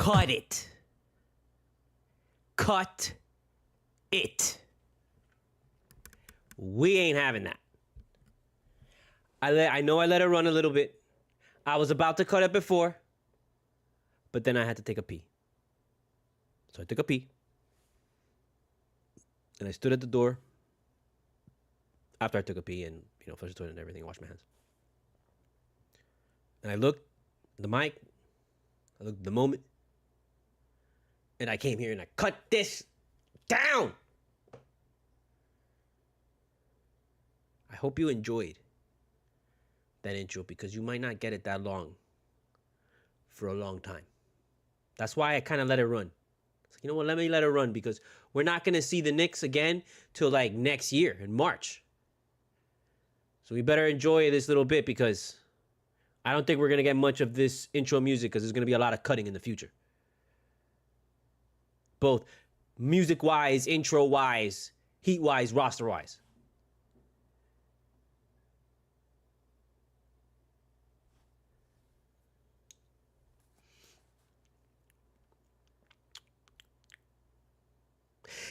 cut it. Cut it. We ain't having that. I know I let it run a little bit. I was about to cut it before, but then I had to take a pee. So I took a pee, and I stood at the door after I took a pee and, flushed the toilet and everything, and washed my hands. And I looked at the mic, I looked at the moment, and I came here and I cut this down. I hope you enjoyed that intro because you might not get it that long for a long time. That's why I kind of let it run. It's like, you know what, let me let it run because we're not going to see the Knicks again till like next year in March. So we better enjoy this little bit because I don't think we're going to get much of this intro music because there's going to be a lot of cutting in the future. Both music-wise, intro-wise, heat-wise, roster-wise.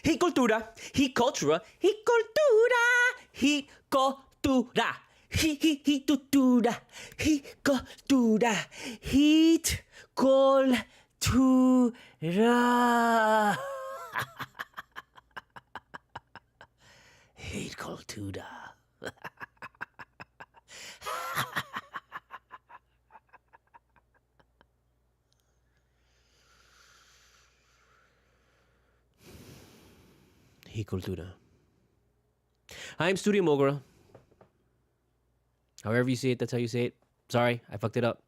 Heat cultura, heat cultura, heat cultura, heat cultura, heat cultura, heat cultura, heat cultura. Heat cultura. Heat cultura. I'm studiomogura. However you say it, that's how you say it. Sorry, I fucked it up.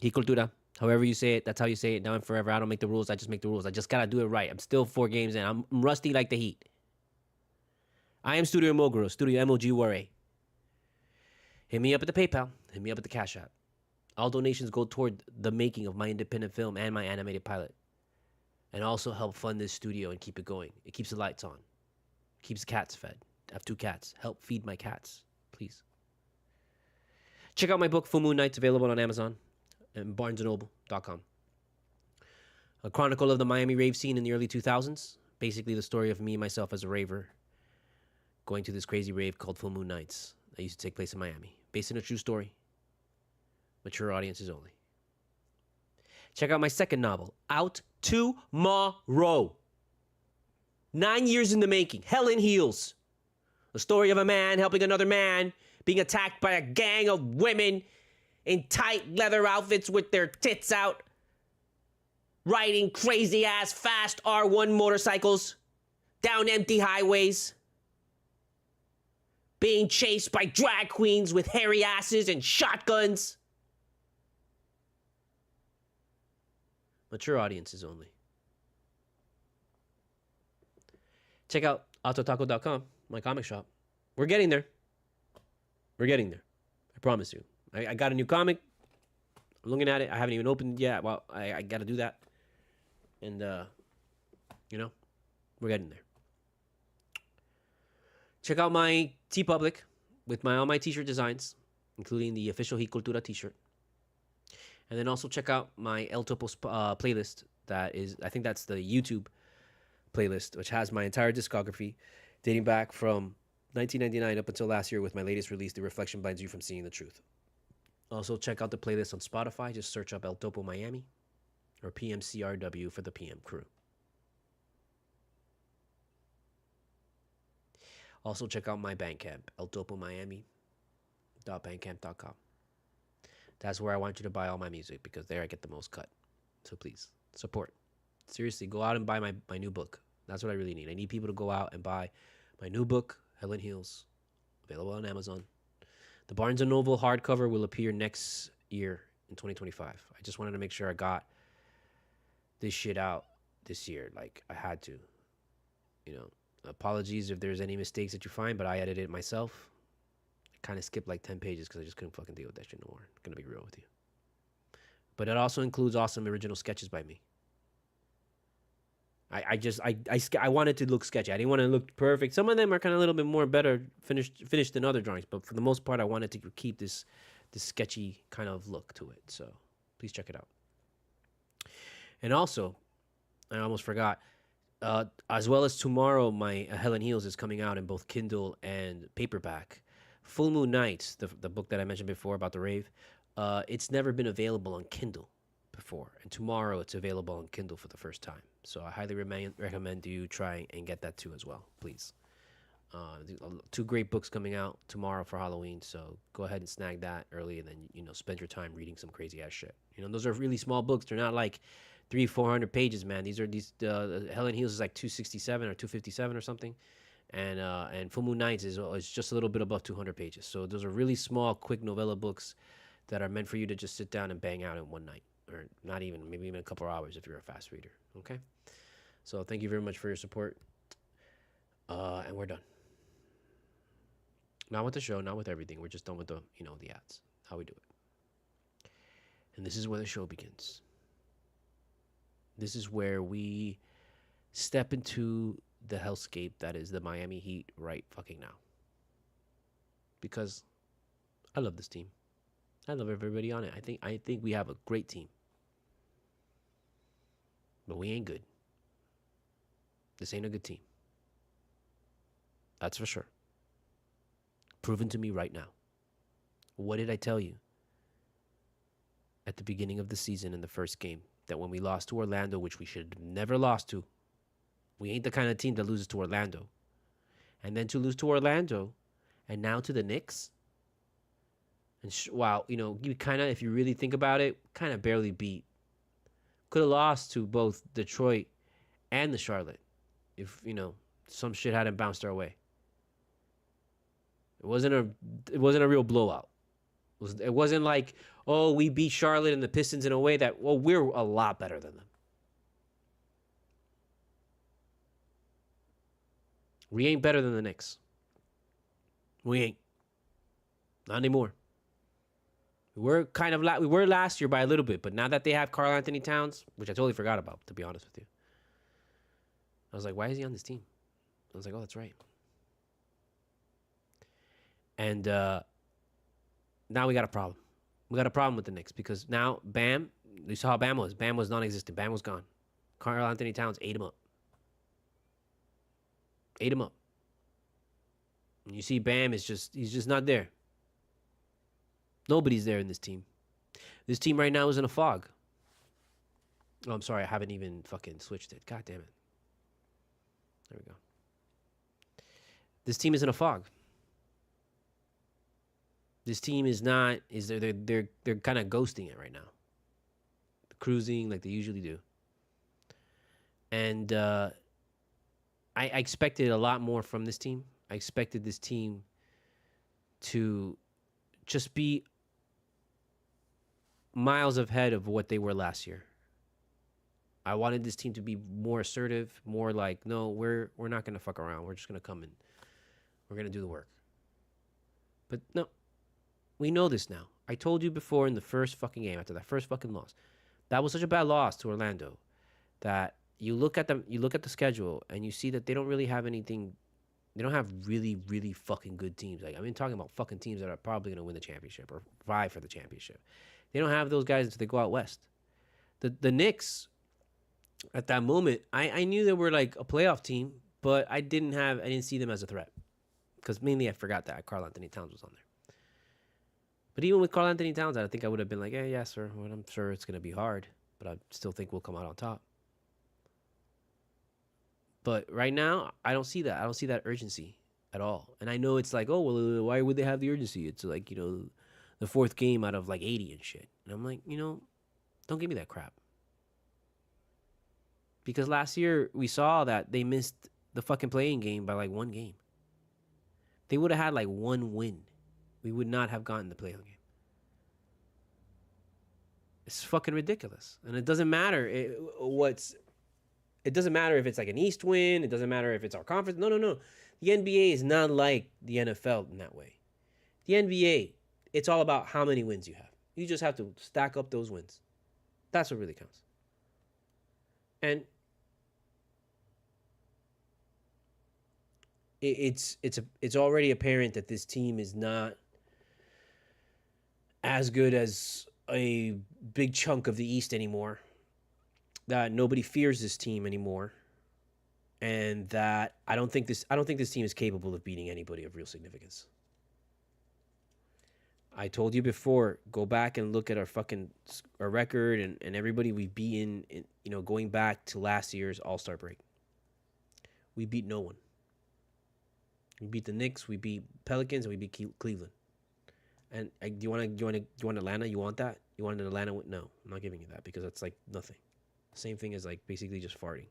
Heat cultura. However you say it, that's how you say it. Now and forever. I don't make the rules. I just make the rules. I just gotta do it right. I'm still 4 games in. I'm rusty like the Heat. I am studiomogura. Studio MOGURA. Hit me up at the PayPal. Hit me up at the Cashapp. All donations go toward the making of my independent film and my animated pilot. And also help fund this studio and keep it going. It keeps the lights on. Keeps the cats fed. I have 2 cats. Help feed my cats, please. Check out my book, Full Moon Nights, available on Amazon and BarnesandNoble.com. A chronicle of the Miami rave scene in the early 2000s. Basically the story of me and myself as a raver going to this crazy rave called Full Moon Nights that used to take place in Miami. Based on a true story. Mature audiences only. Check out my second novel, out tomorrow. 9 years in the making. Hell in Heels. The story of a man helping another man being attacked by a gang of women in tight leather outfits with their tits out, riding crazy-ass fast R1 motorcycles down empty highways, being chased by drag queens with hairy asses and shotguns. Mature audiences only. Check out autotaco.com, my comic shop. We're getting there. We're getting there. I promise you. I got a new comic. I'm looking at it. I haven't even opened it yet. Well, I got to do that. And, we're getting there. Check out my TeePublic with all my t-shirt designs, including the official Heat Cultura t-shirt. And then also check out my El Topo playlist. I think that's the YouTube playlist, which has my entire discography dating back from 1999 up until last year with my latest release, The Reflection Blinds You from Seeing the Truth. Also check out the playlist on Spotify. Just search up El Topo Miami or PMCRW for the PM crew. Also check out my Bandcamp, eltopomiami.bandcamp.com. That's where I want you to buy all my music because there I get the most cut. So please, support. Seriously, go out and buy my new book. That's what I really need. I need people to go out and buy my new book, Hell in Heels, available on Amazon. The Barnes & Noble hardcover will appear next year in 2025. I just wanted to make sure I got this shit out this year. Like, I had to. Apologies if there's any mistakes that you find, but I edited it myself. I kind of skipped like 10 pages because I just couldn't fucking deal with that shit no more. I'm going to be real with you. But it also includes awesome original sketches by me. I wanted to look sketchy. I didn't want to look perfect. Some of them are kind of a little bit more better finished than other drawings, but for the most part, I wanted to keep this sketchy kind of look to it. So please check it out. And also, I almost forgot. As well as tomorrow, my Hell and Heels is coming out in both Kindle and paperback. Full Moon Nights, the book that I mentioned before about the rave, it's never been available on Kindle before, and tomorrow it's available on Kindle for the first time. So I highly recommend you try and get that too as well, please. Two great books coming out tomorrow for Halloween, so go ahead and snag that early, and then spend your time reading some crazy ass shit. Those are really small books. They're not like 300-400 pages, man. These Hell and Heels is like 267 or 257 or something, and Full Moon Nights is just a little bit above 200 pages. So those are really small, quick novella books that are meant for you to just sit down and bang out in one night, or not even, maybe even a couple of hours if you're a fast reader. Okay, so thank you very much for your support, and we're done. Not with the show, not with everything. We're just done with the ads. How we do it. And this is where the show begins. This is where we step into the hellscape that is the Miami Heat right fucking now. Because I love this team. I love everybody on it. I think we have a great team. But we ain't good. This ain't a good team. That's for sure. Proven to me right now. What did I tell you at the beginning of the season in the first game? That when we lost to Orlando, which we should have never lost to, we ain't the kind of team that loses to Orlando. And then to lose to Orlando, and now to the Knicks. And wow, you kind of, if you really think about it, kind of barely beat. Could have lost to both Detroit and the Charlotte if, some shit hadn't bounced our way. It wasn't a real blowout. It wasn't like, oh, we beat Charlotte and the Pistons in a way that, well, we're a lot better than them. We ain't better than the Knicks. We ain't. Not anymore. We were last year by a little bit, but now that they have Karl Anthony Towns, which I totally forgot about, to be honest with you. I was like, why is he on this team? I was like, oh, that's right. And now we got a problem. We got a problem with the Knicks because now Bam, you saw how Bam was. Bam was non-existent. Bam was gone. Karl Anthony Towns ate him up. Ate him up. And you see Bam he's just not there. Nobody's there in this team. This team right now is in a fog. Oh, I'm sorry. I haven't even fucking switched it. God damn it. There we go. This team is in a fog. This team they're kind of ghosting it right now. Cruising like they usually do. And I expected a lot more from this team. I expected this team to just be miles ahead of what they were last year. I wanted this team to be more assertive, more like, no, we're not going to fuck around. We're just going to come in. We're going to do the work. But no. We know this now. I told you before in the first fucking game, after that first fucking loss, that was such a bad loss to Orlando that you look at the schedule and you see that they don't really have anything. They don't have really, really fucking good teams. Like, I mean, talking about fucking teams that are probably going to win the championship or vie for the championship. They don't have those guys until they go out west. The Knicks, at that moment, I knew they were like a playoff team, but I didn't see them as a threat because mainly I forgot that Karl Anthony Towns was on there. But even with Karl Anthony Towns, I think I would have been like, yeah, sir. Well, I'm sure it's going to be hard, but I still think we'll come out on top. But right now, I don't see that. I don't see that urgency at all. And I know it's like, oh, well, why would they have the urgency? It's like, the fourth game out of like 80 and shit. And I'm like, don't give me that crap. Because last year, we saw that they missed the fucking playing game by like one game. They would have had like one win. We would not have gotten the play-in game. It's fucking ridiculous. And it doesn't matter it doesn't matter if it's like an East win. It doesn't matter if it's our conference. No. The NBA is not like the NFL in that way. The NBA, it's all about how many wins you have. You just have to stack up those wins. That's what really counts. And it's already apparent that this team is not as good as a big chunk of the East anymore. that nobody fears this team anymore, and that I don't think this team is capable of beating anybody of real significance. I told you before, go back and look at our record and everybody we've beaten, going back to last year's All-Star break. We beat no one. We beat the Knicks, we beat Pelicans, and we beat Cleveland. And do you want Atlanta? You want that? You want an Atlanta? No, I'm not giving you that because that's like nothing. Same thing as like basically just farting.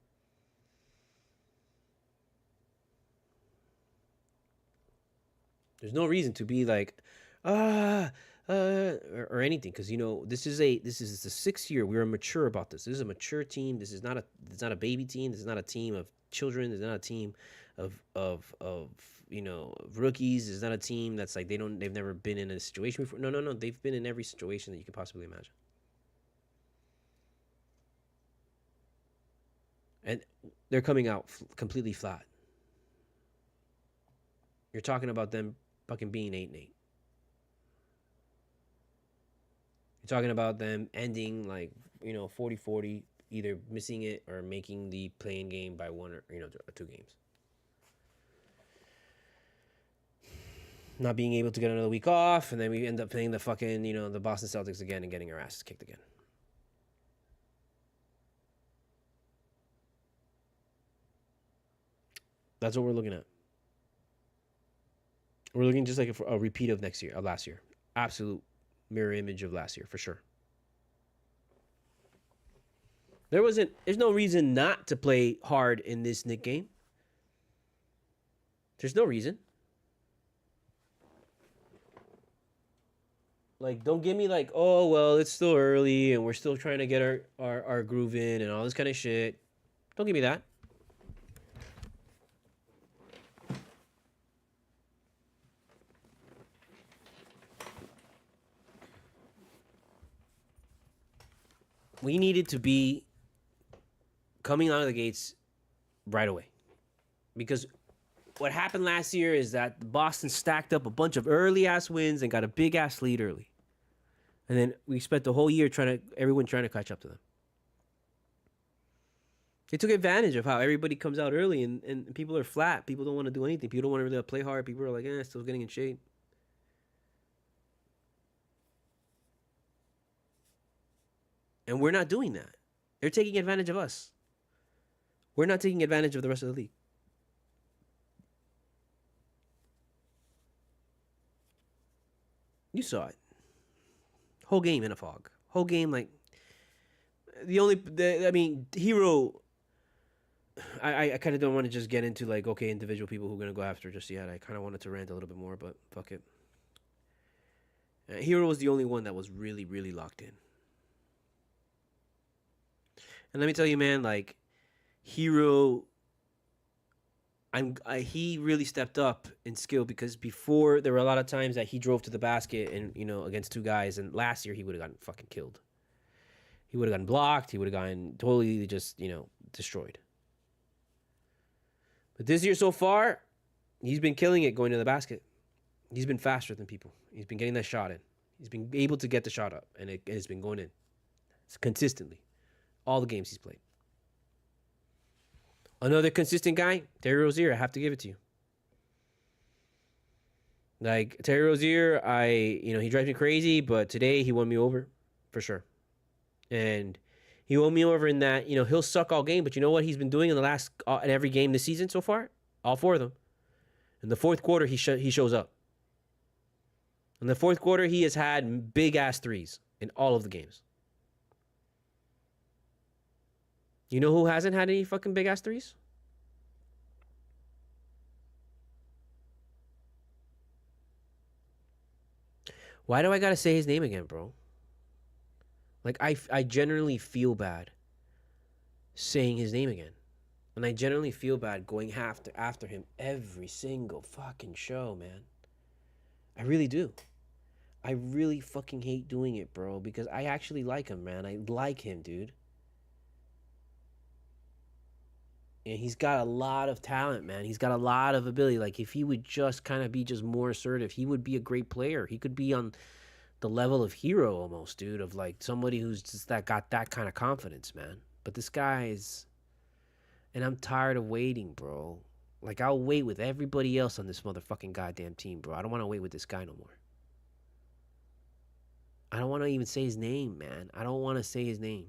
There's no reason to be like, or anything, because this is the 6th year. We're mature about this. This is a mature team. It's not a baby team. This is not a team of children. It's not a team of rookies. It's not a team that's like they've never been in a situation before. No. They've been in every situation that you could possibly imagine. And they're coming out completely flat. You're talking about them fucking being 8-8. You're talking about them ending like 40-40, either missing it or making the playing game by 1 or 2 games. Not being able to get another week off, and then we end up playing the fucking the Boston Celtics again and getting our asses kicked again. That's what we're looking at. We're looking just like a repeat of last year. Absolute mirror image of last year, for sure. There's no reason not to play hard in this Knicks game. There's no reason. Like, don't give me like, oh, well, it's still early and we're still trying to get our groove in and all this kind of shit. Don't give me that. We needed to be coming out of the gates right away. Because what happened last year is that Boston stacked up a bunch of early-ass wins and got a big-ass lead early. And then we spent the whole year everyone trying to catch up to them. They took advantage of how everybody comes out early and people are flat. People don't want to do anything. People don't want to really play hard. People are like, still getting in shape. And we're not doing that. They're taking advantage of us. We're not taking advantage of the rest of the league. You saw it. Whole game in a fog. Whole game like Hero. I kind of don't want to just get into like, okay, individual people who are gonna go after just yet. I kind of wanted to rant a little bit more, but fuck it. Hero was the only one that was really, really locked in. And let me tell you, man, like Hero, he really stepped up in skill, because before there were a lot of times that he drove to the basket and against 2 guys, and last year he would have gotten fucking killed. He would have gotten blocked. He would have gotten totally just destroyed. But this year so far, he's been killing it going to the basket. He's been faster than people. He's been getting that shot in. He's been able to get the shot up, and it's been going in consistently. All the games he's played. Another consistent guy, Terry Rozier. I have to give it to you. Like Terry Rozier, he drives me crazy, but today he won me over, for sure. And he won me over in that he'll suck all game, but you know what he's been doing in the last in every game this season so far, all 4 of them. In the fourth quarter, he shows up. In the fourth quarter, he has had big ass threes in all of the games. You know who hasn't had any fucking big ass threes? Why do I gotta say his name again, bro? Like, I generally feel bad saying his name again. And I generally feel bad going after him every single fucking show, man. I really do. I really fucking hate doing it, bro, because I actually like him, man. I like him, dude. And he's got a lot of talent, man. He's got a lot of ability. Like, if he would just kind of be just more assertive, he would be a great player. He could be on the level of Hero almost, dude, of like somebody who's just got that kind of confidence, man. But this guy is, and I'm tired of waiting, bro. Like, I'll wait with everybody else on this motherfucking goddamn team, bro. I don't want to wait with this guy no more. I don't want to even say his name, man. I don't want to say his name.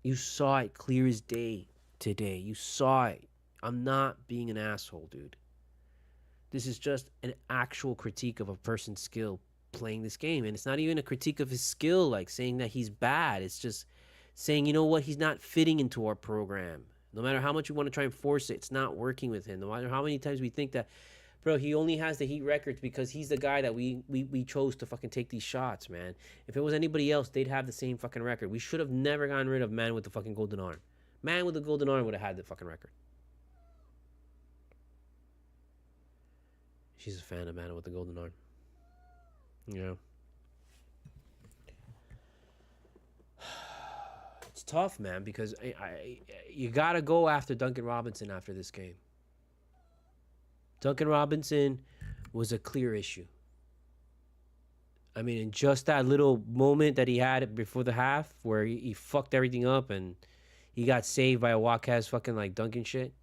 You saw it clear as day today. You saw it. I'm not being an asshole, dude. This is just an actual critique of a person's skill playing this game. And it's not even a critique of his skill, like saying that he's bad. It's just saying, you know what, he's not fitting into our program. No matter how much you want to try and force it, it's not working with him. No matter how many times we think that, bro, he only has the Heat records because he's the guy that we chose to fucking take these shots, man. If it was anybody else, they'd have the same fucking record. We should have never gotten rid of man with the fucking golden arm. Man with the golden arm would have had the fucking record. She's a fan of man with the golden arm. Yeah. It's tough, man, because you got to go after Duncan Robinson after this game. Duncan Robinson was a clear issue. I mean, in just that little moment that he had before the half where he fucked everything up and he got saved by a Walkaz fucking like dunking shit.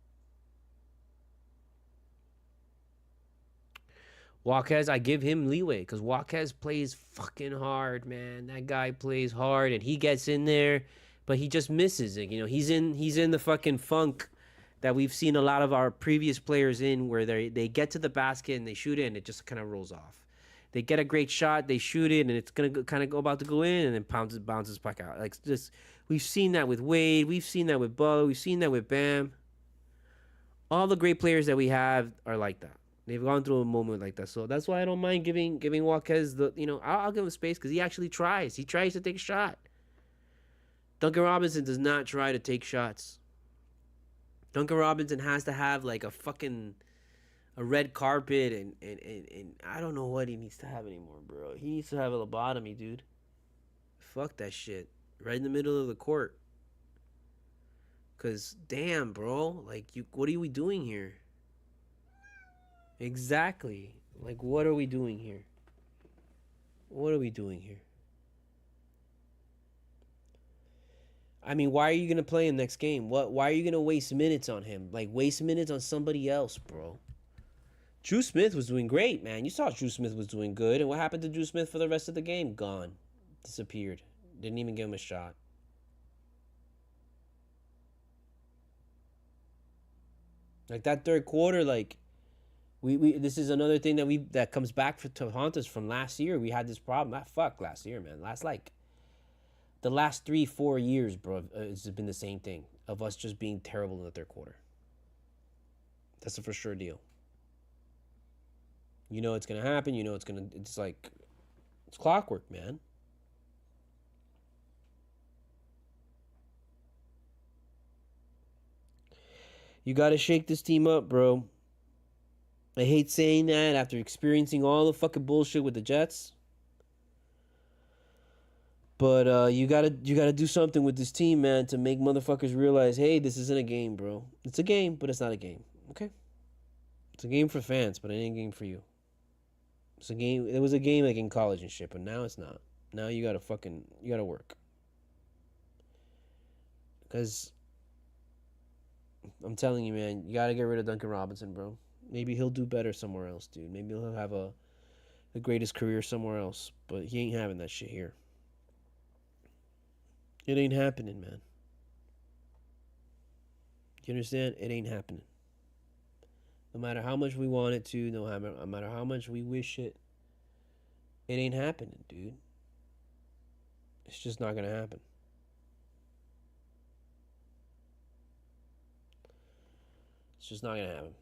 Walkaz, I give him leeway because Walkaz plays fucking hard, man. That guy plays hard and he gets in there, but he just misses it. You know, he's in the fucking funk that we've seen a lot of our previous players in, where they get to the basket and they shoot it and it just kind of rolls off. They get a great shot, they shoot it, and it's gonna kind of go about to go in, and then bounces back out. Like, just we've seen that with Wade, we've seen that with Bo, we've seen that with Bam. All the great players that we have are like that. They've gone through a moment like that, so that's why I don't mind giving Walkez the, you know, I'll give him space because he actually tries. He tries to take a shot. Duncan Robinson does not try to take shots. Duncan Robinson has to have like a red carpet and I don't know what he needs to have anymore, bro. He needs to have a lobotomy, dude. Fuck that shit. Right in the middle of the court. Cause damn, bro, like what are we doing here? Exactly. Like, what are we doing here? What are we doing here? I mean, why are you going to play him next game? Why are you going to waste minutes on him? Like, waste minutes on somebody else, bro. Drew Smith was doing great, man. You saw Drew Smith was doing good. And what happened to Drew Smith for the rest of the game? Gone. Disappeared. Didn't even give him a shot. Like, that third quarter, like, we this is another thing that comes back to haunt us from last year. We had this problem. Last year, man. The last 3-4 years, bro, it's been the same thing of us just being terrible in the third quarter. That's a for sure deal. You know it's gonna happen. You know it's like it's clockwork, man. You gotta shake this team up, bro. I hate saying that after experiencing all the fucking bullshit with the Jets. But you gotta do something with this team, man, to make motherfuckers realize, hey, this isn't a game, bro. It's a game, but it's not a game. Okay? It's a game for fans, but it ain't a game for you. It's a game. It was a game like in college and shit, but now it's not. Now you gotta work. Because I'm telling you, man, you gotta get rid of Duncan Robinson, bro. Maybe he'll do better somewhere else, dude. Maybe he'll have the greatest career somewhere else, but he ain't having that shit here. It ain't happening, man. You understand? It ain't happening. No matter how much we want it to, no matter how much we wish it ain't happening, dude. It's just not gonna happen. It's just not gonna happen.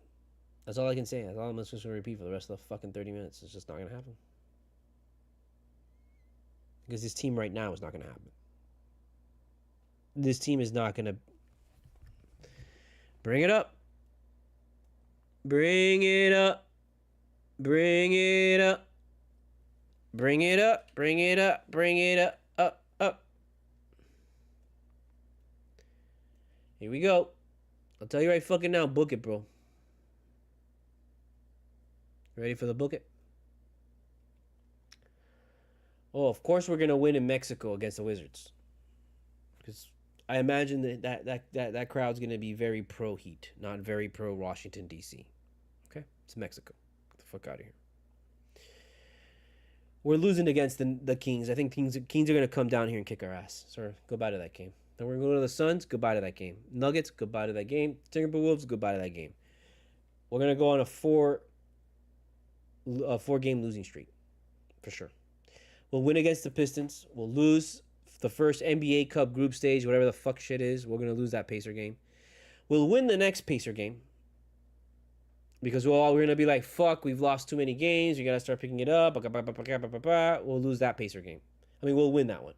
That's all I can say. That's all I'm just gonna repeat for the rest of the fucking 30 minutes. It's just not gonna happen. Because this team right now is not gonna happen. This team is not gonna bring it up. Bring it up. Bring it up. Bring it up. Bring it up. Bring it up. Up. Here we go. I'll tell you right fucking now. Book it, bro. Ready for the book it? Oh, of course we're gonna win in Mexico against the Wizards, because I imagine that crowd's gonna be very pro Heat, not very pro Washington D.C. Okay, it's Mexico. Get the fuck out of here. We're losing against the Kings. I think Kings are gonna come down here and kick our ass. So goodbye to that game. Then we're gonna go to the Suns. Goodbye to that game. Nuggets. Goodbye to that game. Timberwolves. Goodbye to that game. We're gonna go on a four game losing streak for sure. We'll win against the Pistons. We'll lose the first NBA Cup group stage, whatever the fuck shit is. We're going to lose that Pacer game. We'll win the next Pacer game. Because we're going to be like, fuck, we've lost too many games. We got to start picking it up. We'll lose that Pacer game. I mean, we'll win that one.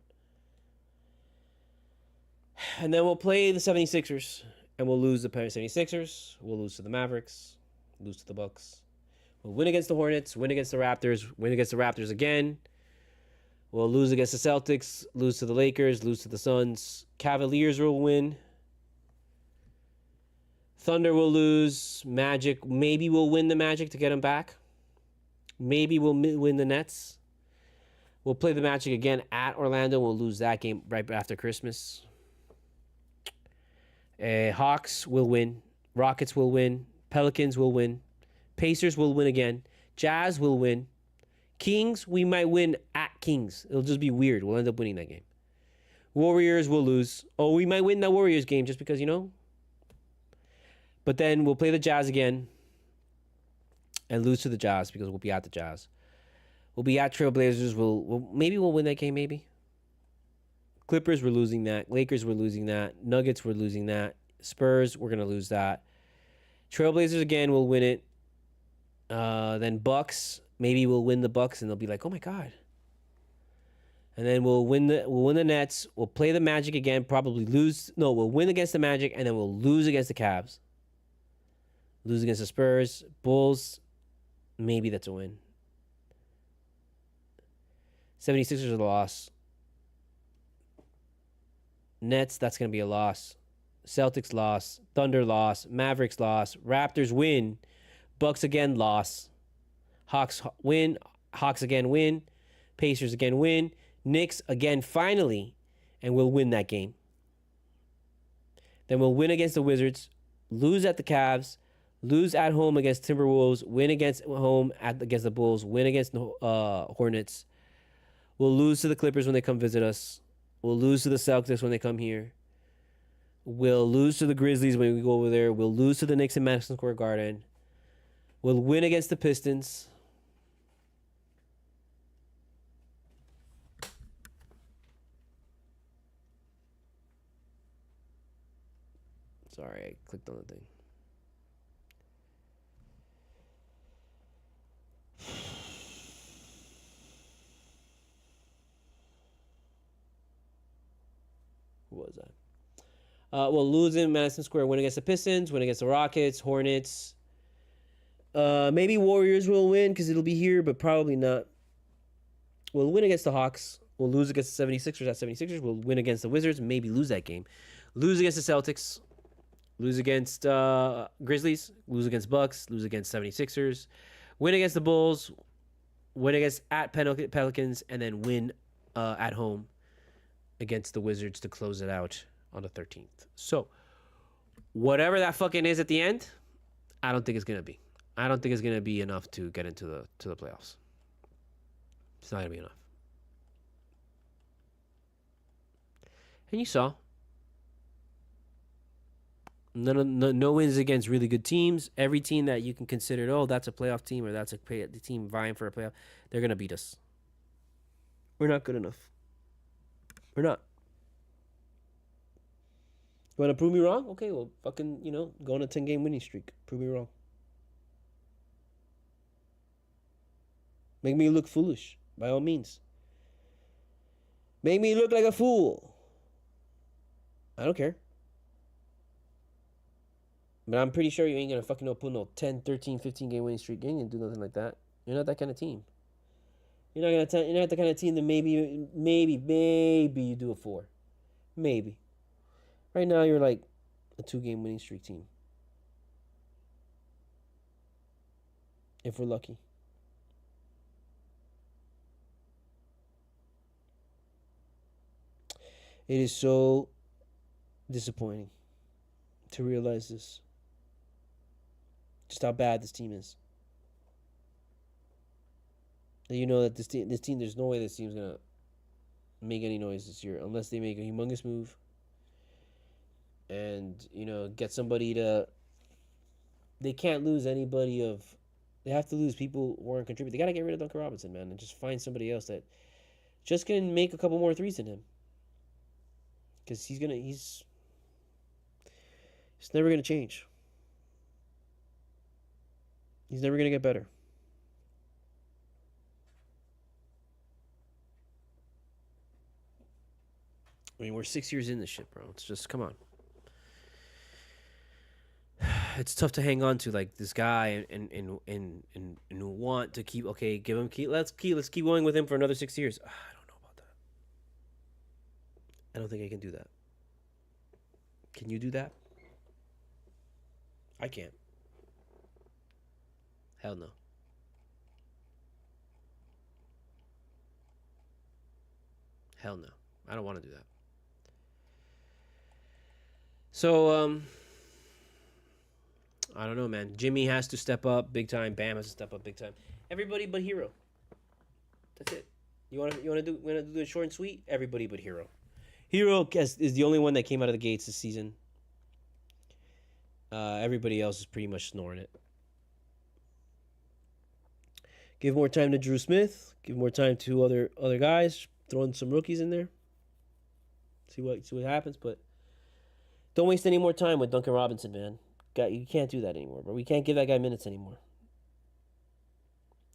And then we'll play the 76ers. And we'll lose the 76ers. We'll lose to the Mavericks. Lose to the Bucks. We'll win against the Hornets. Win against the Raptors. Win against the Raptors again. We'll lose against the Celtics, lose to the Lakers, lose to the Suns. Cavaliers will win. Thunder will lose. Magic, maybe we'll win the Magic to get them back. Maybe we'll win the Nets. We'll play the Magic again at Orlando. We'll lose that game right after Christmas. Hawks will win. Rockets will win. Pelicans will win. Pacers will win again. Jazz will win. Kings, we might win at Kings. It'll just be weird. We'll end up winning that game. Warriors will lose. Oh, we might win that Warriors game just because, you know. But then we'll play the Jazz again and lose to the Jazz because we'll be at the Jazz. We'll be at Trailblazers. Maybe we'll win that game, maybe. Clippers, we're losing that. Lakers, we're losing that. Nuggets, we're losing that. Spurs, we're going to lose that. Trailblazers again, we'll win it. Then Bucks. Maybe we'll win the Bucks and they'll be like, "Oh my god!" And then we'll win the Nets. We'll play the Magic again. Probably lose. No, we'll win against the Magic and then we'll lose against the Cavs. Lose against the Spurs, Bulls. Maybe that's a win. 76ers are a loss. Nets, that's gonna be a loss. Celtics loss. Thunder loss. Mavericks loss. Raptors win. Bucks again loss. Hawks win. Hawks again win. Pacers again win. Knicks again finally. And we'll win that game. Then we'll win against the Wizards. Lose at the Cavs. Lose at home against Timberwolves. Win against home against the Bulls. Win against the Hornets. We'll lose to the Clippers when they come visit us. We'll lose to the Celtics when they come here. We'll lose to the Grizzlies when we go over there. We'll lose to the Knicks in Madison Square Garden. We'll win against the Pistons. Sorry, I clicked on the thing. Who was that? We'll lose in Madison Square. Win against the Pistons. Win against the Rockets. Hornets. Maybe Warriors will win because it'll be here, but probably not. We'll win against the Hawks. We'll lose against the 76ers at 76ers. We'll win against the Wizards. Maybe lose that game. Lose against the Celtics. Lose against Grizzlies. Lose against Bucks. Lose against 76ers. Win against the Bulls. Win against at Pelicans. And then win at home against the Wizards to close it out on the 13th. So, whatever that fucking is at the end, I don't think it's going to be. I don't think it's going to be enough to get into the playoffs. It's not going to be enough. And you saw. No wins against really good teams. Every team that you can consider, oh, that's a playoff team or that's a team vying for a playoff, they're going to beat us. We're not good enough. We're not. You want to prove me wrong? Okay, well, fucking, go on a 10-game winning streak. Prove me wrong. Make me look foolish, by all means. Make me look like a fool. I don't care. But I'm pretty sure you ain't going to fucking put no 10, 13, 15-game winning streak. You ain't going to do nothing like that. You're not that kind of team. You're not the kind of team that maybe you do a 4. Maybe. Right now, you're like a 2-game winning streak team. If we're lucky. It is so disappointing to realize this. Just how bad this team is. And you know that this team, there's no way this team's gonna make any noise this year unless they make a humongous move and get somebody to. They can't lose anybody of. They have to lose people who aren't contributing. They gotta get rid of Duncan Robinson, man, and just find somebody else that just can make a couple more threes than him. Because he's never gonna change. He's never gonna get better. I mean, we're 6 years in this shit, bro. It's just, come on. It's tough to hang on to like this guy and want to keep. Okay, give him key. Let's keep going with him for another 6 years. I don't know about that. I don't think I can do that. Can you do that? I can't. Hell no. Hell no. I don't want to do that. So, I don't know, man. Jimmy has to step up big time. Bam has to step up big time. Everybody but Hero. That's it. You want to do it short and sweet? Everybody but Hero. Hero is the only one that came out of the gates this season. Everybody else is pretty much snoring it. Give more time to Drew Smith. Give more time to other guys. Throw in some rookies in there. See what happens, but don't waste any more time with Duncan Robinson, man. You can't do that anymore, bro. We can't give that guy minutes anymore.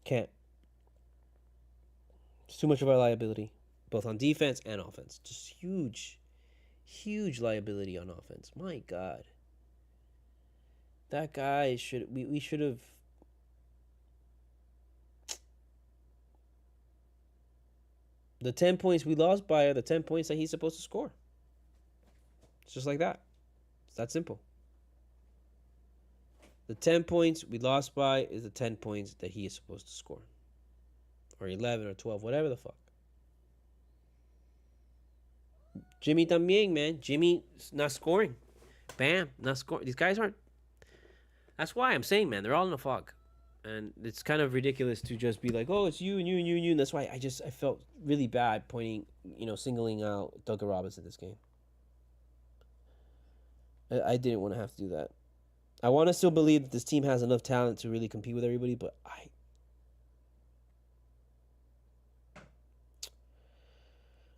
Can't. It's too much of our liability, both on defense and offense. Just huge liability on offense. My God. That guy we should have. The 10 points we lost by are the 10 points that he's supposed to score. It's just like that. It's that simple. The 10 points we lost by is the 10 points that he is supposed to score. Or 11 or 12, whatever the fuck. Jimmy también, man. Jimmy's not scoring. Bam, not scoring. These guys aren't. That's why I'm saying, man, they're all in a fog. And it's kind of ridiculous to just be like, oh, it's you and you and you and you. And that's why I felt really bad singling out Duncan Robinson this game. I didn't want to have to do that. I want to still believe that this team has enough talent to really compete with everybody, but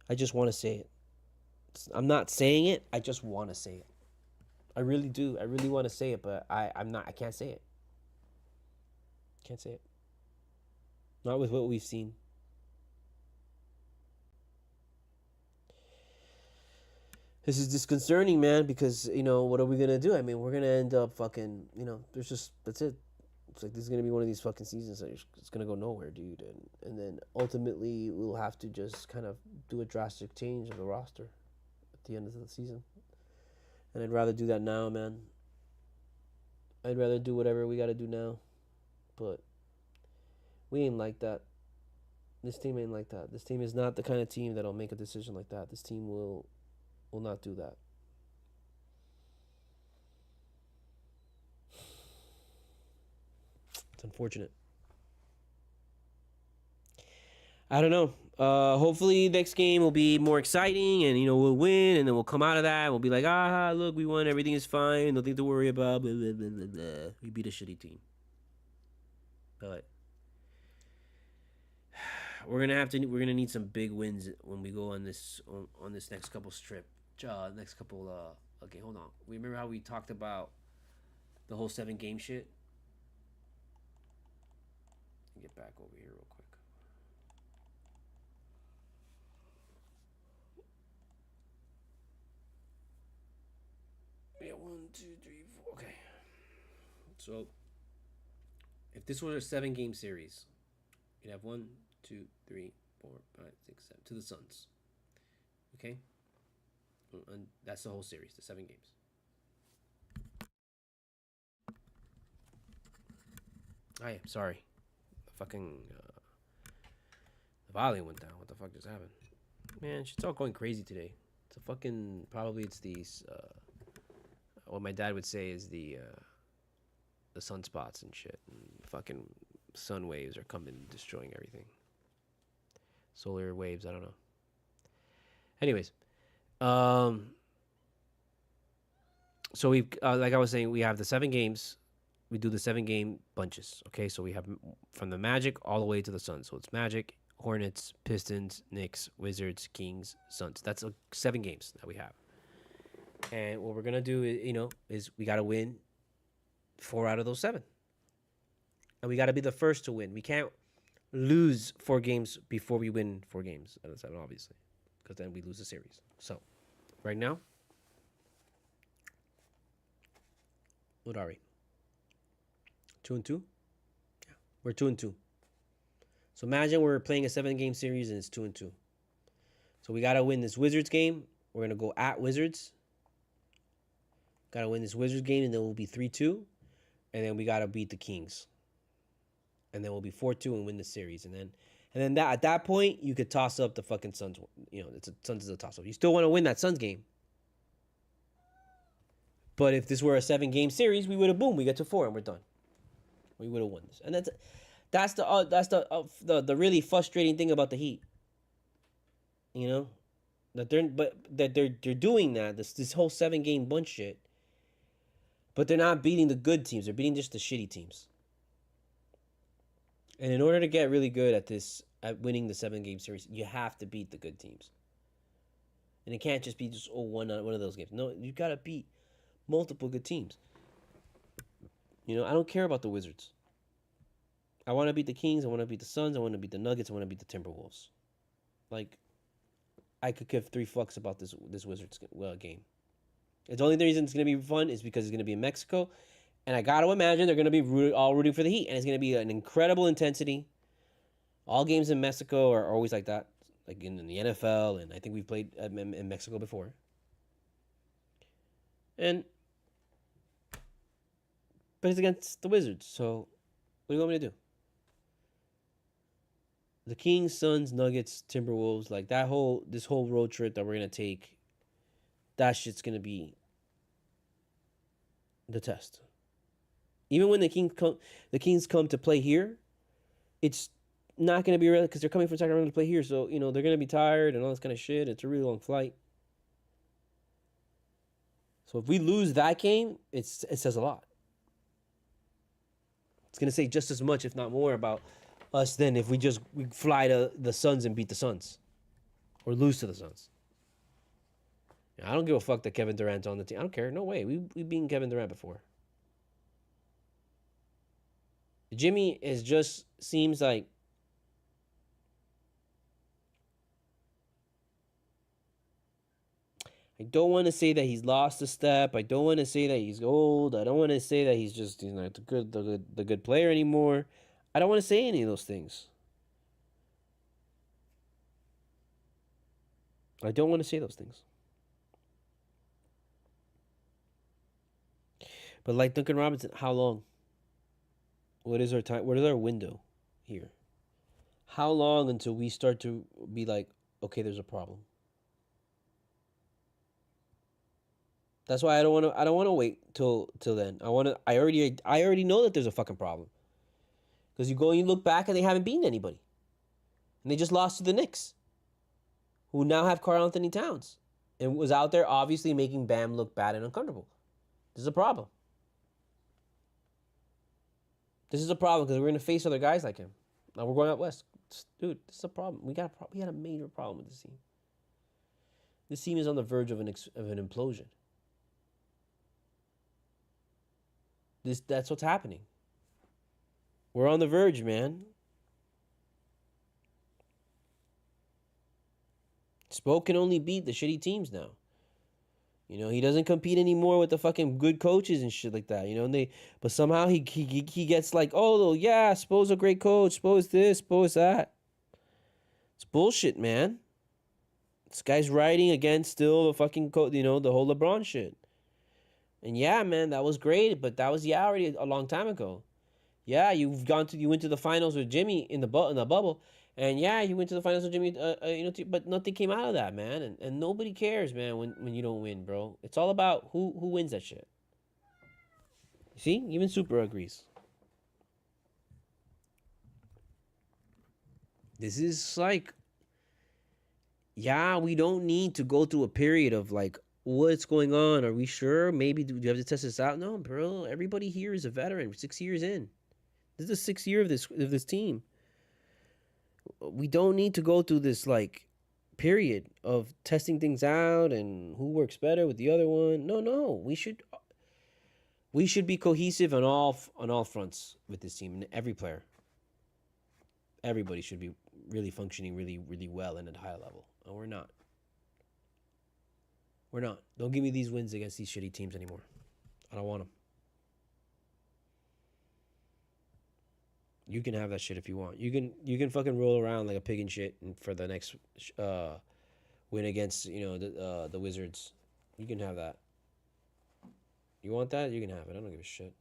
I just want to say it. I'm not saying it. I just want to say it. I really do. I really want to say it, but I'm not. I can't say it. Can't say it. Not with what we've seen. This is disconcerting, man, because, what are we going to do? I mean, we're going to end up fucking, that's it. It's like, this is going to be one of these fucking seasons that it's going to go nowhere, dude. And then ultimately, we'll have to just kind of do a drastic change of the roster at the end of the season. And I'd rather do that now, man. I'd rather do whatever we got to do now. But we ain't like that. This team ain't like that. This team is not the kind of team that'll make a decision like that. This team will not do that. It's unfortunate. I don't know. Hopefully next game will be more exciting and, we'll win and then we'll come out of that. We'll be like, look, we won. Everything is fine. Nothing to worry about. Blah, blah, blah, blah, blah. We beat a shitty team. But we're gonna need some big wins when we go on this next couple okay, hold on. Remember how we talked about the whole 7-game shit? Get back over here real quick. Yeah, 1, 2, 3, 4. Okay. So if this was a 7-game series, you'd have 1, 2, 3, 4, 5, 6, 7 to the Suns. Okay? And that's the whole series, the 7 games. I am sorry. The fucking the volume went down. What the fuck just happened? Man, shit's all going crazy today. It's a fucking, probably it's these, what my dad would say is the sunspots and shit. And fucking sun waves are coming and destroying everything. Solar waves, I don't know. Anyways, so we, like I was saying, we have the 7 games. We do the 7-game bunches. Okay, so we have from the Magic all the way to the Suns. So it's Magic, Hornets, Pistons, Knicks, Wizards, Kings, Suns. That's 7 games that we have. And what we're gonna do, is we gotta win 4 out of those 7, and we gotta be the first to win. We can't lose 4 games before we win 4 games out of 7, obviously, because then we lose the series. So, right now, what are we? 2-2. Yeah, we're 2-2. So imagine we're playing a 7-game series and it's 2-2. So we gotta win this Wizards game. We're gonna go at Wizards. Gotta win this Wizards game, and then we'll be 3-2, and then we gotta beat the Kings, and then we'll be 4-2 and win the series, and then at that point you could toss up the fucking Suns. Suns is a toss up. You still want to win that Suns game, but if this were a 7-game series, we would have we get to 4 and we're done. We would have won this, and that's the really frustrating thing about the Heat. That they're doing that this whole 7-game bunch shit, but they're not beating the good teams. They're beating just the shitty teams. And in order to get really good at winning the 7-game series, you have to beat the good teams. And it can't just be just one of those games. No, you gotta beat multiple good teams. I don't care about the Wizards. I want to beat the Kings. I want to beat the Suns. I want to beat the Nuggets. I want to beat the Timberwolves. Like, I could give 3 fucks about this Wizards game. The only reason it's going to be fun is because it's going to be in Mexico. And I got to imagine they're going to be all rooting for the Heat. And it's going to be an incredible intensity. All games in Mexico are always like that. Like in the NFL. And I think we've played in Mexico before. But it's against the Wizards. So what do you want me to do? The Kings, Suns, Nuggets, Timberwolves, like this whole road trip that we're gonna take, that shit's gonna be the test. Even when the Kings come to play here, it's not gonna be real because they're coming from Sacramento to play here. So they're gonna be tired and all this kind of shit. It's a really long flight. So if we lose that game, it says a lot. It's gonna say just as much, if not more, about us than if we fly to the Suns and beat the Suns, or lose to the Suns. I don't give a fuck that Kevin Durant's on the team. I don't care. No way. We beaten Kevin Durant before. Jimmy seems like I don't want to say that he's lost a step. I don't want to say that he's old. I don't want to say that he's not the good player anymore. I don't want to say any of those things. I don't want to say those things. But like Duncan Robinson, how long? What is our time? What is our window here? How long until we start to be like, okay, there's a problem? That's why I don't want to wait till then. I already know that there's a fucking problem. Because you look back and they haven't beaten anybody. And they just lost to the Knicks, who now have Karl Anthony Towns, and was out there obviously making Bam look bad and uncomfortable. This is a problem. This is a problem because we're going to face other guys like him. Now we're going out west. Dude, this is a problem. We had a major problem with this team. This team is on the verge of an implosion. That's what's happening. We're on the verge, man. Spo can only beat the shitty teams now. He doesn't compete anymore with the fucking good coaches and shit like that. But somehow he gets like, oh yeah, Spo's a great coach. Spo's this, Spo's that. It's bullshit, man. This guy's riding against still the fucking the whole LeBron shit. And yeah, man, that was great, but that was already a long time ago. Yeah, you went to the finals with Jimmy in the bubble, And yeah, he went to the finals with Jimmy, but nothing came out of that, man. And nobody cares, man, when you don't win, bro. It's all about who wins that shit. See, even Super agrees. This is like, yeah, we don't need to go through a period of like, what's going on? Are we sure? Maybe do you have to test this out? No, bro. Everybody here is a veteran. We're 6 years in. This is the 6th year of this team. We don't need to go through this like period of testing things out and who works better with the other one. No. We should be cohesive on all fronts with this team and every player. Everybody should be really functioning really well and at a high level. And we're not. We're not. Don't give me these wins against these shitty teams anymore. I don't want them. You can have that shit if you want. You can fucking roll around like a pig in shit for the next win against the Wizards. You can have that. You want that? You can have it. I don't give a shit.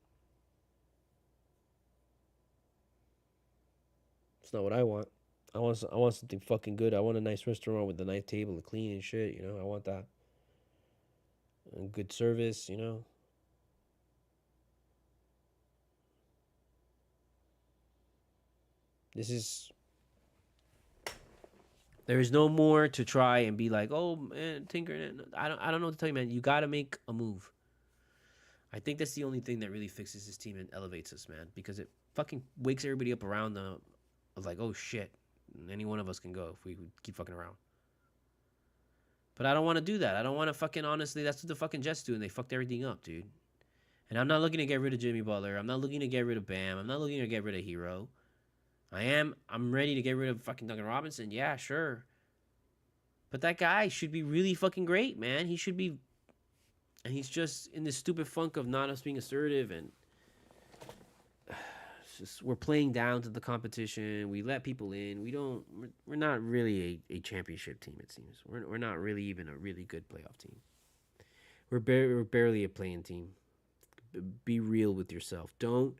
It's not what I want. I want something fucking good. I want a nice restaurant with a nice table, a clean and shit. I want that. And good service. This is. There is no more to try and be like, oh man, tinker. I don't know what to tell you, man. You got to make a move. I think that's the only thing that really fixes this team and elevates us, man, because it fucking wakes everybody up around them of like, oh shit, any one of us can go if we keep fucking around. But I don't want to do that. I don't want to fucking, honestly, that's what the fucking Jets do, and they fucked everything up, dude. And I'm not looking to get rid of Jimmy Butler. I'm not looking to get rid of Bam. I'm not looking to get rid of Hero. I'm ready to get rid of fucking Duncan Robinson. Yeah, sure. But that guy should be really fucking great, man. He should be. And he's just in this stupid funk of not us being assertive, and we're playing down to the competition. We let people in. We're not really a championship team, it seems. We're not really even a really good playoff team. We're barely a playing team. Be real with yourself. Don't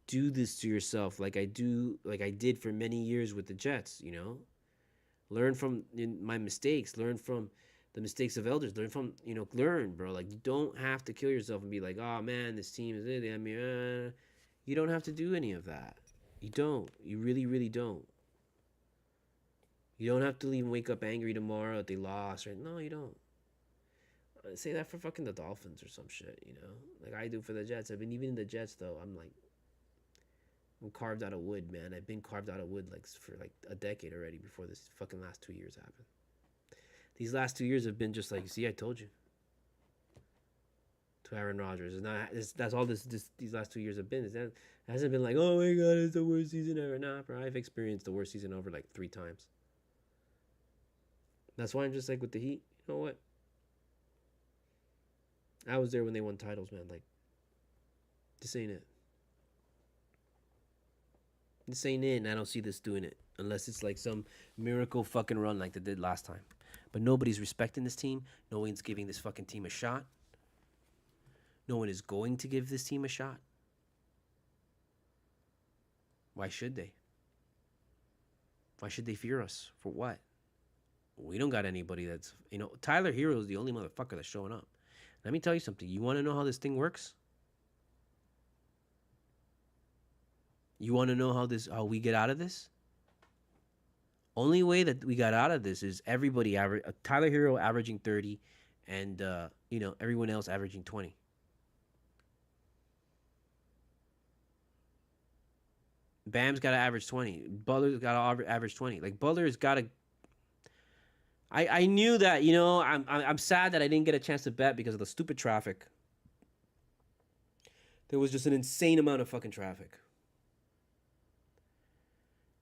do this to yourself like I did for many years with the Jets, Learn from my mistakes. Learn from the mistakes of elders. Learn, bro. Like, you don't have to kill yourself and be like, oh man, this team is it. You don't have to do any of that. You don't. You really, really don't. You don't have to even wake up angry tomorrow that they lost, right? No, you don't. Say that for fucking the Dolphins or some shit, Like I do for the Jets. I've been even in the Jets though. I'm carved out of wood, man. I've been carved out of wood for a decade already before this fucking last 2 years happened. These last 2 years have been just like, see, I told you. To Aaron Rodgers. That's all these last 2 years have been. It hasn't been like, oh my god, it's the worst season ever. Nah, bro. I've experienced the worst season over like 3 times. That's why I'm just like with the Heat. You know what? I was there when they won titles, man. Like, this ain't it. This ain't it, and I don't see this doing it. Unless it's like some miracle fucking run like they did last time. But nobody's respecting this team. No one's giving this fucking team a shot. No one is going to give this team a shot. Why should they? Why should they fear us? For what? We don't got anybody that's... Tyler Hero is the only motherfucker that's showing up. Let me tell you something. You want to know how this thing works? You want to know how we get out of this? Only way that we got out of this is everybody Tyler Hero averaging 30 and everyone else averaging 20. Bam's got to average 20. Butler's got to average 20. Like, Butler's got to... I knew that, I'm sad that I didn't get a chance to bet because of the stupid traffic. There was just an insane amount of fucking traffic.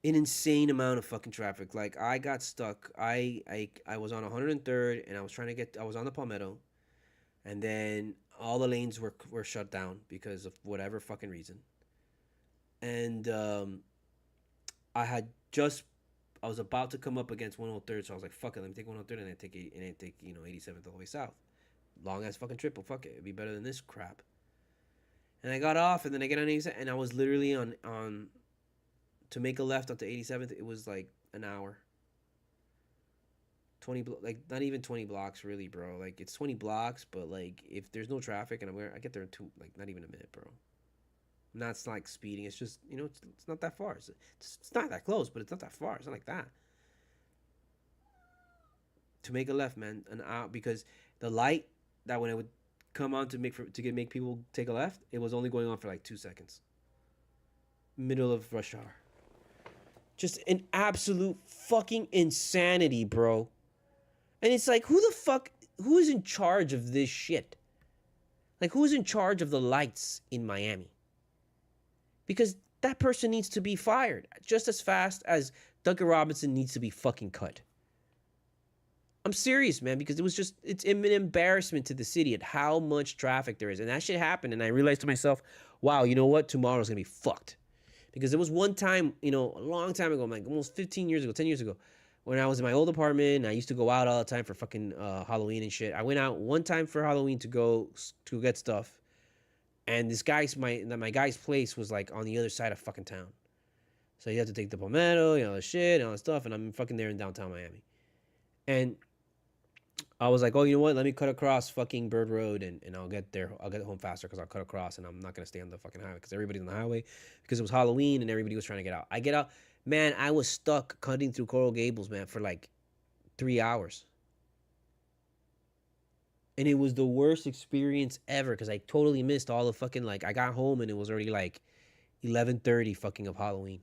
An insane amount of fucking traffic. Like, I got stuck. I was on 103rd, and I was on the Palmetto, and then all the lanes were shut down because of whatever fucking reason. And I was about to come up against 103rd, so I was like, fuck it, let me take 103rd and then take 87th all the way south. Long ass fucking triple, fuck it, it'd be better than this crap. And I got off, and then I get on 87th, and I was literally on to make a left onto 87th. It was like an hour. 20 like not even 20 blocks really, bro. Like it's 20 blocks, but like if there's no traffic and I get there in not even a minute, bro. Not it's like speeding. It's just it's not that far. It's not that close, but it's not that far. It's not like that. To make a left, man, an hour because the light that when it would come on to make people take a left, it was only going on for like 2 seconds. Middle of rush hour. Just an absolute fucking insanity, bro. And it's like, who is in charge of this shit? Like, who is in charge of the lights in Miami? Because that person needs to be fired just as fast as Duncan Robinson needs to be fucking cut. I'm serious, man, because it's an embarrassment to the city at how much traffic there is. And that shit happened, and I realized to myself, wow, you know what? Tomorrow's going to be fucked. Because there was one time, a long time ago, like almost 15 years ago, 10 years ago, when I was in my old apartment, and I used to go out all the time for fucking Halloween and shit. I went out one time for Halloween to get stuff, and my guy's place was like on the other side of fucking town. So you have to take the Palmetto, the shit, and all that stuff, and I'm fucking there in downtown Miami. And I was like, oh, you know what? Let me cut across fucking Bird Road, and I'll get there. I'll get home faster because I'll cut across, and I'm not going to stay on the fucking highway because everybody's on the highway because it was Halloween and everybody was trying to get out. I get out. Man, I was stuck cutting through Coral Gables, man, for like 3 hours. And it was the worst experience ever because I totally missed all the fucking, I got home and it was already like 11:30 fucking of Halloween.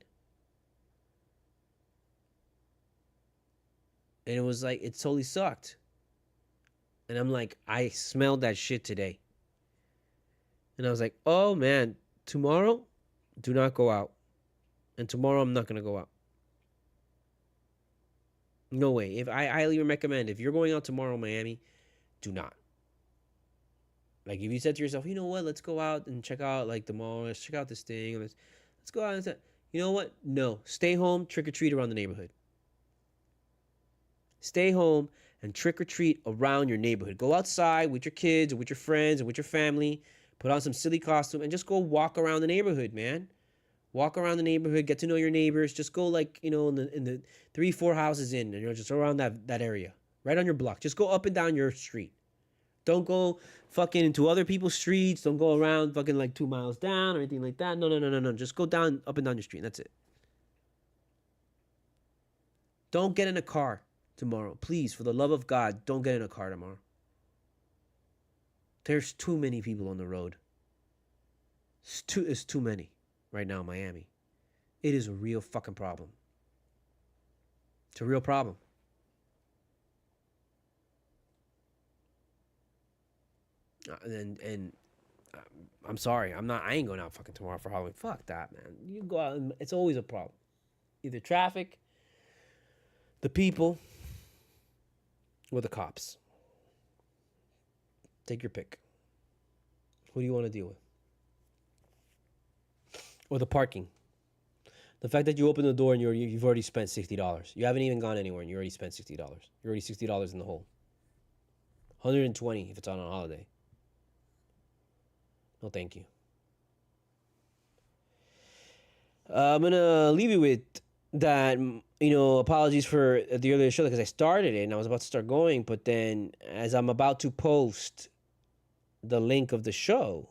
And it was like, it totally sucked. And I'm like, I smelled that shit today. And I was like, oh, man, tomorrow, do not go out. And tomorrow, I'm not going to go out. No way. I highly recommend, if you're going out tomorrow in Miami, do not. Like, if you said to yourself, you know what, let's go out and check out, the mall. Let's check out this thing. Let's go out and say, you know what? No. Stay home, trick-or-treat around the neighborhood. Stay home and trick-or-treat around your neighborhood. Go outside with your kids or with your friends or with your family. Put on some silly costume and just go walk around the neighborhood, man. Walk around the neighborhood, get to know your neighbors. Just go in the 3-4 houses in, and just around that area, right on your block. Just go up and down your street. Don't go fucking into other people's streets. Don't go around fucking 2 miles down or anything like that. No. Just go up and down your street. And that's it. Don't get in a car tomorrow. Please, for the love of God, don't get in a car tomorrow. There's too many people on the road. It's too many right now in Miami. It is a real fucking problem. It's a real problem. And I'm sorry. I ain't going out fucking tomorrow for Halloween. Fuck that, man. You go out and it's always a problem. Either traffic, the people, or the cops. Take your pick. Who do you want to deal with? Or the parking. The fact that you open the door and you've already spent $60. You haven't even gone anywhere and you already spent $60. You're already $60 in the hole. $120 if it's on a holiday. No, thank you. I'm going to leave you with that, apologies for the earlier show because I started it and I was about to start going, but then as I'm about to post the link of the show,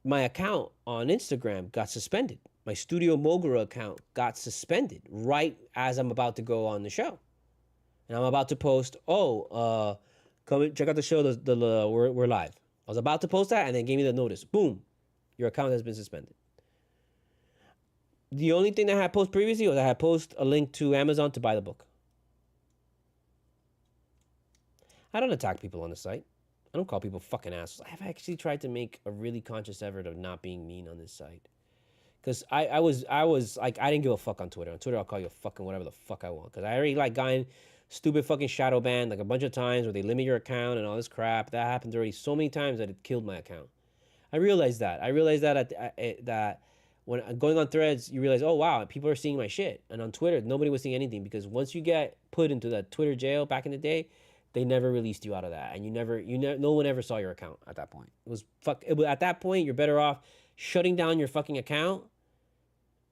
my account on Instagram got suspended. My studiomogura account got suspended right as I'm about to go on the show. And I'm about to post, come and check out the show, we're live. I was about to post that and then gave me the notice. Boom, your account has been suspended. The only thing that I had post previously was I had post a link to Amazon to buy the book. I don't attack people on the site. I don't call people fucking assholes. I've actually tried to make a really conscious effort of not being mean on this site. Because I was like, I didn't give a fuck on Twitter. On Twitter, I'll call you a fucking whatever the fuck I want. Because I already gotten stupid fucking shadow banned a bunch of times where they limit your account and all this crap. That happened already so many times that it killed my account. I realized that. That when going on threads, you realize, oh, wow, people are seeing my shit. And on Twitter, nobody was seeing anything. Because once you get put into that Twitter jail back in the day, they never released you out of that, and no one ever saw your account at that point. At that point, you're better off shutting down your fucking account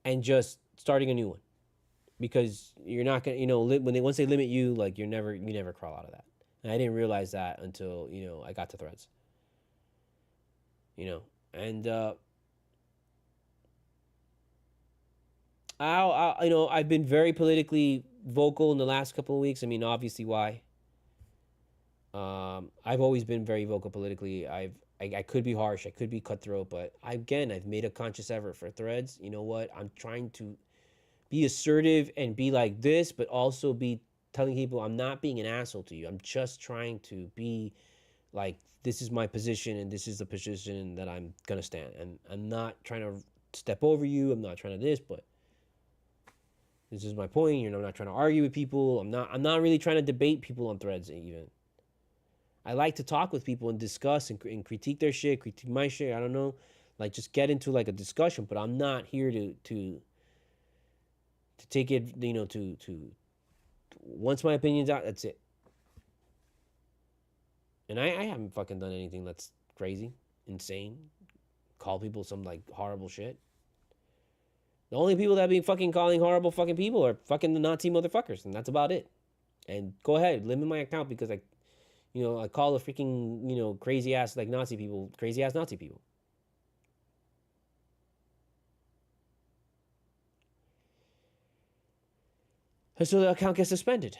and just starting a new one. because you're not gonna, when once they limit you, like you never crawl out of that. And I didn't realize that until I got to Threads. And I've been very politically vocal in the last couple of weeks. I mean, obviously, why? I've always been very vocal politically. I could be harsh, I could be cutthroat, but I've made a conscious effort for Threads. You know what? I'm trying to be assertive and be like this, but also be telling people I'm not being an asshole to you. I'm just trying to be like, this is my position and this is the position that I'm gonna stand. And I'm not trying to step over you. I'm not trying to this, but this is my point. I'm not trying to argue with people. I'm not really trying to debate people on Threads even. I like to talk with people and discuss and critique their shit, critique my shit. I don't know, like just get into like a discussion. But I'm not here to take it. To once my opinion's out, that's it. And I haven't fucking done anything that's crazy, insane, call people some like horrible shit. The only people that be fucking calling horrible fucking people are fucking the Nazi motherfuckers, and that's about it. And go ahead, limit my account because I call the freaking, crazy ass like Nazi people, crazy ass Nazi people. And so the account gets suspended.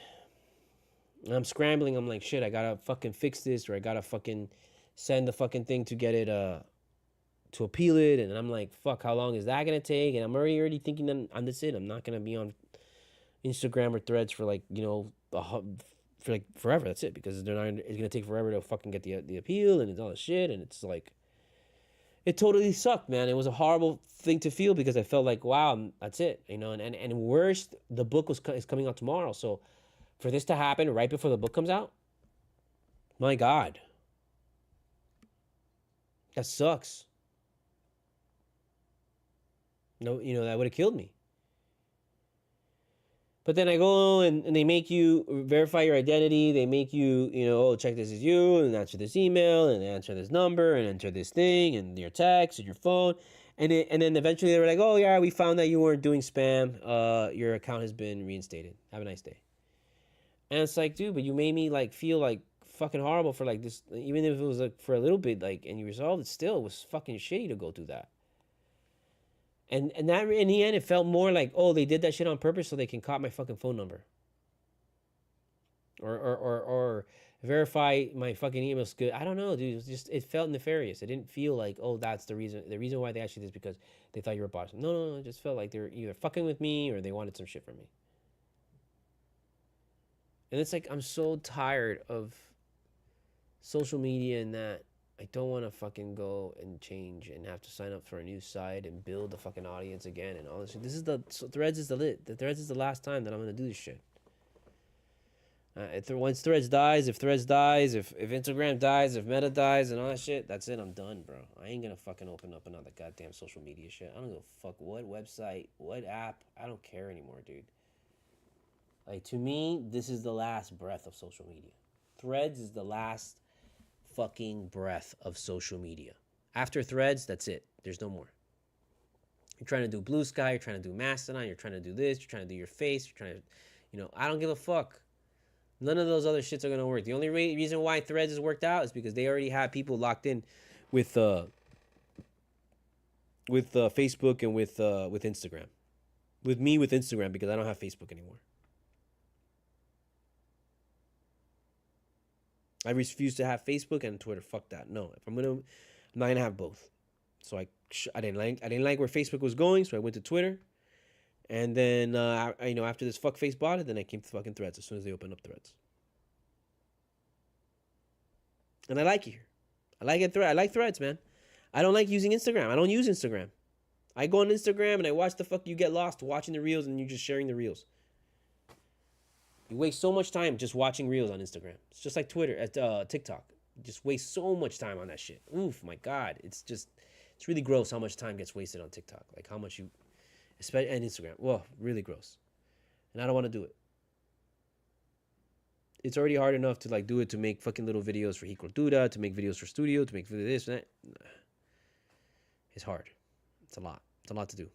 And I'm scrambling. I'm like, shit, I gotta fucking fix this, or I gotta fucking send the fucking thing to get it, to appeal it. And I'm like, fuck, how long is that gonna take? And I'm already thinking that that's it. I'm not gonna be on Instagram or Threads for like, for like forever. That's it, because it's gonna take forever to fucking get the appeal and it's all this shit. And it's like, it totally sucked, man. It was a horrible thing to feel because I felt like, wow, that's it, and worst, the book is coming out tomorrow. So for this to happen right before the book comes out, my God, that sucks. No, that would have killed me. But then I go and they make you verify your identity. They make you, check this is you, and answer this email, and answer this number, and enter this thing, and your text, and your phone. And then eventually they were like, oh, yeah, we found that you weren't doing spam. Your account has been reinstated. Have a nice day. And it's like, dude, but you made me, like, feel, like, fucking horrible for, like, this. Even if it was, like, for a little bit, like, and you resolved it, still, it was fucking shitty to go through that. And that, in the end, it felt more like, oh, they did that shit on purpose so they can cop my fucking phone number. Or verify my fucking email's good. I don't know, dude. It felt nefarious. It didn't feel like, oh, that's the reason. The reason why they actually did is because they thought you were a bot. No. It just felt like they were either fucking with me or they wanted some shit from me. And it's like, I'm so tired of social media and that. I don't want to fucking go and change and have to sign up for a new site and build a fucking audience again and all this shit. Threads is the Threads is the last time that I'm gonna do this shit. Once Threads dies, if Instagram dies, if Meta dies and all that shit, that's it. I'm done, bro. I ain't gonna fucking open up another goddamn social media shit. I don't give a fuck what website, what app. I don't care anymore, dude. Like, to me, this is the last breath of social media. Threads is the last fucking breath of social media. After Threads, that's it. There's no more. You're trying to do Blue Sky, you're trying to do Mastodon, you're trying to do this, you're trying to do your face, you're trying to, I don't give a fuck. None of those other shits are gonna work. The only reason why Threads has worked out is because they already have people locked in with Facebook and with Instagram. With me with Instagram, because I don't have Facebook anymore. I refuse to have Facebook and Twitter. Fuck that. No, I'm not gonna have both. So I didn't like where Facebook was going, so I went to Twitter. And then after this fuck face bought it, then I came to fucking Threads as soon as they opened up Threads. And I like it here. I like Threads, man. I don't like using Instagram. I don't use Instagram. I go on Instagram and I watch the fuck. You get lost watching the reels and you're just sharing the reels. You waste so much time just watching reels on Instagram. It's just like TikTok. You just waste so much time on that shit. Oof, my God. It's really gross how much time gets wasted on TikTok. Like how much and Instagram. Whoa, really gross. And I don't want to do it. It's already hard enough to like do it, to make fucking little videos for Cultura, to make videos for studio, to make this and that. It's hard. It's a lot. It's a lot to do.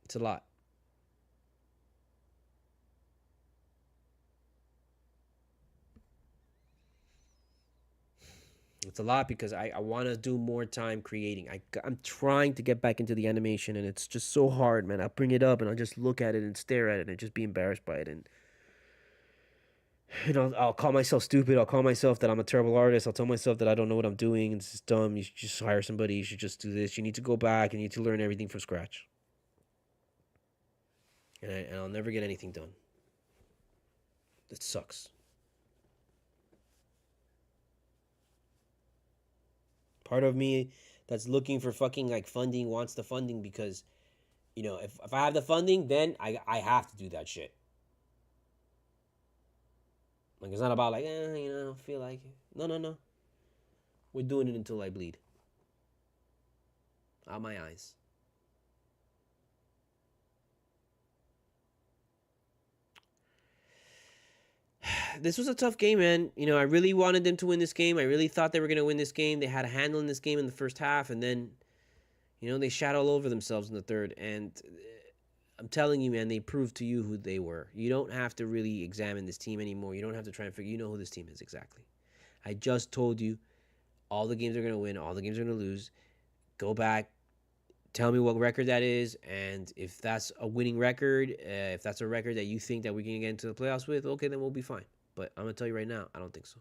It's a lot. It's a lot because I want to do more time creating. I'm trying to get back into the animation, and it's just so hard, man. I'll bring it up, and I'll just look at it and stare at it and just be embarrassed by it. And I'll call myself stupid. I'll call myself that I'm a terrible artist. I'll tell myself that I don't know what I'm doing. It's just dumb. You should just hire somebody. You should just do this. You need to go back. You need to learn everything from scratch. And I'll never get anything done. It sucks. Part of me that's looking for fucking like funding wants the funding because, if I have the funding, then I have to do that shit. Like, it's not about like, I don't feel like it. No. We're doing it until I bleed. Out my eyes. This was a tough game, man. I really wanted them to win this game. I really thought they were going to win this game. They had a handle in this game in the first half, and then, they shot all over themselves in the third. And I'm telling you, man, they proved to you who they were. You don't have to really examine this team anymore. You don't have to try and figure. You know who this team is exactly. I just told you all the games are going to win, all the games are going to lose. Go back. Tell me what record that is, and if that's a winning record, if that's a record that you think that we can get into the playoffs with, okay, then we'll be fine. But I'm going to tell you right now, I don't think so.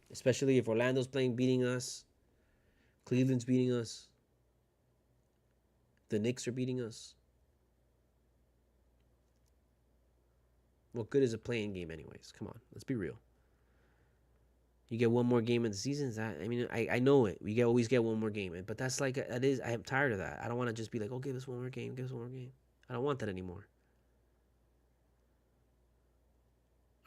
Especially if Orlando's beating us, Cleveland's beating us, the Knicks are beating us. What good is a playing game anyways? Come on, let's be real. You get one more game in the season. I know it. We always get one more game, but that's like that is. I am tired of that. I don't want to just be like, oh, give us one more game. Give us one more game. I don't want that anymore.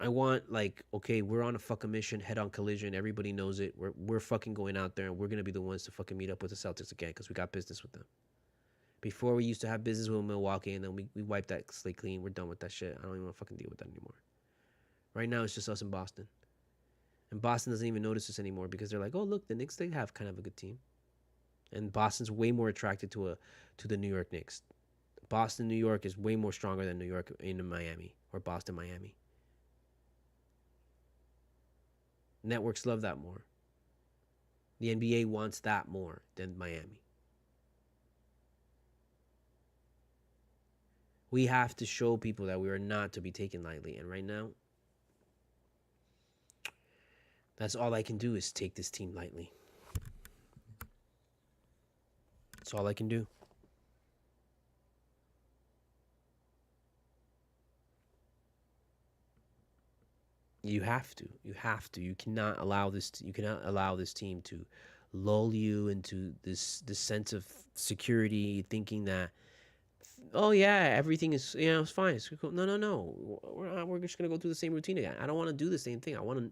I want like, okay, we're on a fucking mission, head-on collision. Everybody knows it. We're fucking going out there, and we're gonna be the ones to fucking meet up with the Celtics again because we got business with them. Before we used to have business with Milwaukee, and then we wiped that slate clean. We're done with that shit. I don't even want to fucking deal with that anymore. Right now, it's just us in Boston. And Boston doesn't even notice us anymore because they're like, oh, look, the Knicks, they have kind of a good team. And Boston's way more attracted to the New York Knicks. Boston, New York is way more stronger than New York in Miami or Boston, Miami. Networks love that more. The NBA wants that more than Miami. We have to show people that we are not to be taken lightly. And right now, that's all I can do is take this team lightly. That's all I can do. You have to. You have to. You cannot allow this. You cannot allow this team to lull you into this sense of security, thinking that, oh yeah, everything is it's fine. It's cool. No. We're just gonna go through the same routine again. I don't want to do the same thing. I want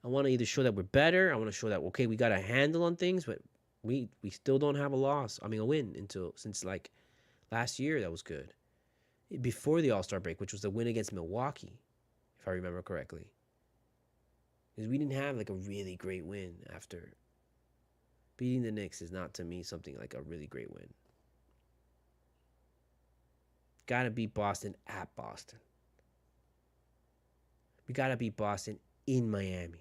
to either show that we're better. I want to show that okay, we got a handle on things, but we still don't have a loss. I mean, a win since like last year. That was good before the All-Star break, which was the win against Milwaukee, if I remember correctly. Because we didn't have like a really great win after beating the Knicks is not to me something like a really great win. Gotta beat Boston at Boston. We gotta beat Boston in Miami.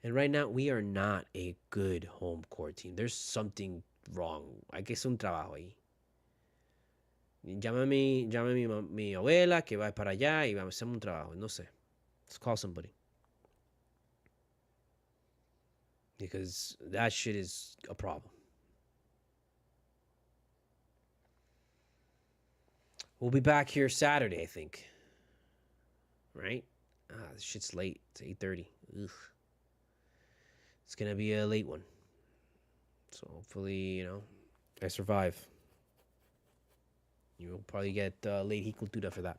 And right now, we are not a good home court team. There's something wrong. Hay que hacer un trabajo ahí. Llámame mi abuela que va para allá y vamos a hacer un trabajo. No sé. Let's call somebody. Because that shit is a problem. We'll be back here Saturday, I think. Right? This shit's late. It's 8:30. Ugh. It's going to be a late one. So hopefully, I survive. You'll probably get late Cultura for that.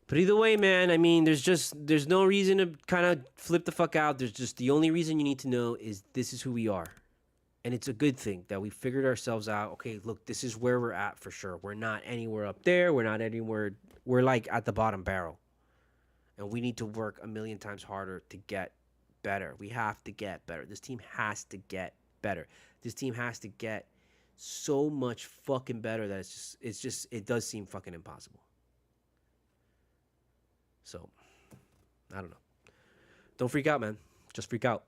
But either way, man, I mean, there's no reason to kind of flip the fuck out. There's just the only reason you need to know is this is who we are. And it's a good thing that we figured ourselves out. Okay, look, this is where we're at for sure. We're not anywhere up there. We're not anywhere. We're like at the bottom barrel. And we need to work a million times harder to get better. We have to get better. This team has to get better. This team has to get so much fucking better that it does seem fucking impossible. So, I don't know. Don't freak out, man. Just freak out.